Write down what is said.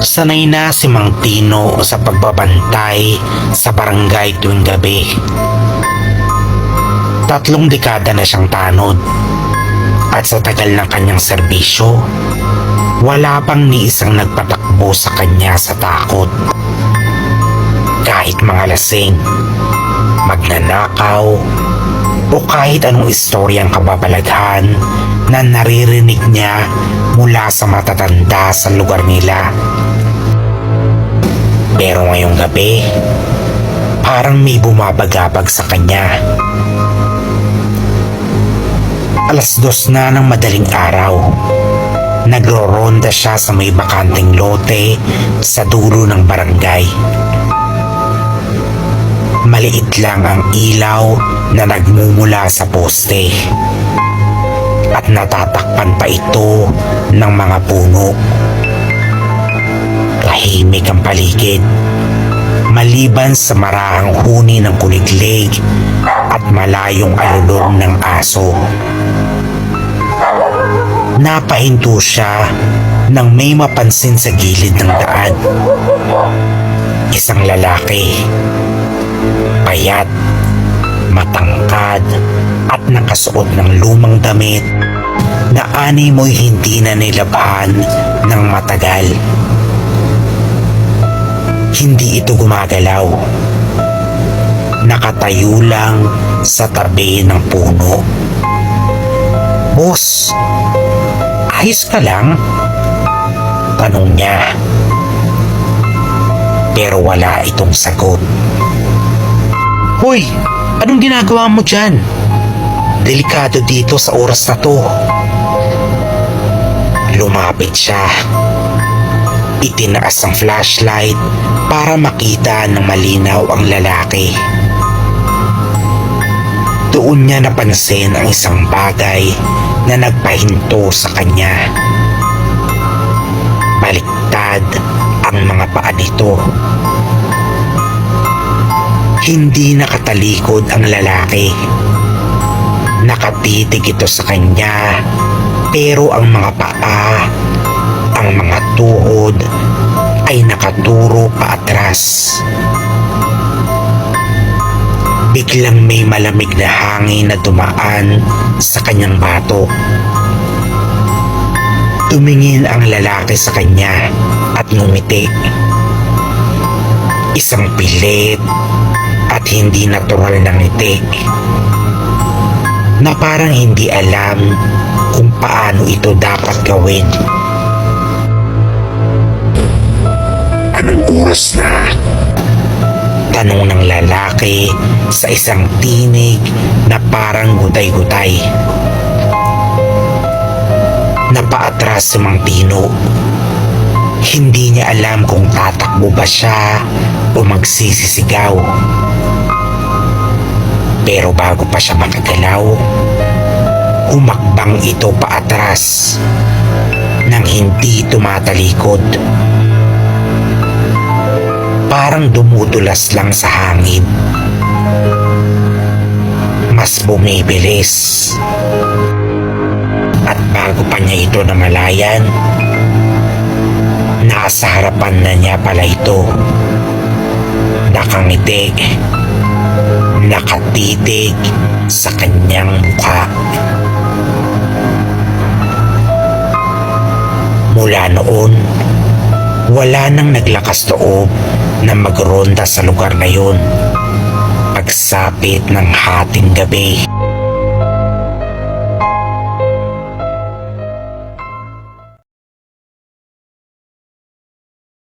Sanay na si Mang Tino sa pagbabantay sa barangay tuwing gabi. 3 dekada na siyang tanod at sa tagal ng kanyang serbisyo, wala pang ni isang nagpatakbo sa kanya sa takot. Kahit mga lasing, magnanakaw, o kahit anong istoryang kababalaghan na naririnig niya mula sa matatanda sa lugar nila. Pero ngayong gabi, parang may bumabagabag sa kanya. 2:00 na ng madaling araw. Nagro-ronda siya sa may bakanting lote sa dulo ng barangay. Maliit lang ang ilaw na nagmumula sa poste at natatakpan pa ito ng mga puno. Tahimik ang paligid, maliban sa marahang huni ng kuliglig at malayong alulong ng aso. Napahinto siya nang may mapansin sa gilid ng daan. Isang lalaki, payat, matangkad at nakasuot ng lumang damit na animoy hindi na nilabhan ng matagal. Hindi ito gumagalaw. Nakatayo lang sa tabi ng puno. "Boss, ayos ka lang?" tanong niya. Pero wala itong sagot. "Hoy, anong ginagawa mo dyan? Delikado dito sa oras na to." Lumapit siya. Itinaas ang flashlight para makita ng malinaw ang lalaki. Doon niya napansin ang isang bagay na nagpahinto sa kanya. Baliktad ang mga paa nito. Hindi nakatalikod ang lalaki. Nakatitig ito sa kanya, pero ang mga paa, ang mga tuhod ay nakaturo paatras. Biglang may malamig na hangin na dumaan sa kanyang batok. Tumingin ang lalaki sa kanya at ngumiti. Isang pilit at hindi natural na ngiti na parang hindi alam kung paano ito dapat gawin. "Anong oras na?" tanong ng lalaki sa isang tinig na parang gutay-gutay. Napaatras si Mang Tino. Hindi niya alam kung tatakbo ba siya o magsisisigaw. Pero bago pa siya makagalaw, humakbang ito paatras nang hindi tumatalikod. Parang dumudulas lang sa hangin. Mas bumibilis. At bago pa niya ito namalayan, nasa harapan na niya pala ito. Nakangiti, nakatitig sa kanyang mukha. Mula noon, wala nang naglakas loob na magronda sa lugar na yun pagsapit ng hating gabi.